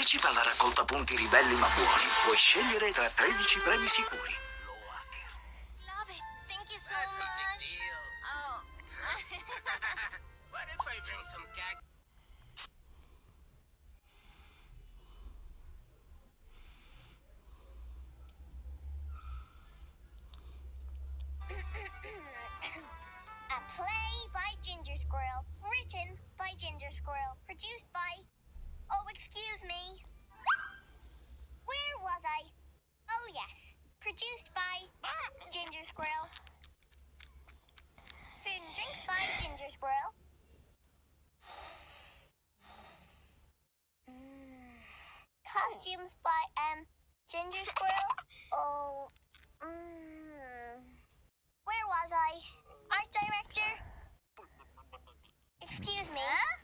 Partecipa alla raccolta punti ribelli ma buoni. Puoi scegliere tra 13 premi sicuri. Lo hacker. Love it. Thank you so That's a big much. deal. Oh. What if I bring some gag? A play by Ginger Squirrel, written by Ginger Squirrel, produced by... Oh, excuse me. Where was I? Oh, yes. Produced by Ginger Squirrel. Food and drinks by Ginger Squirrel. Costumes by, Ginger Squirrel. Oh, Where was I? Art director? Excuse me. Huh?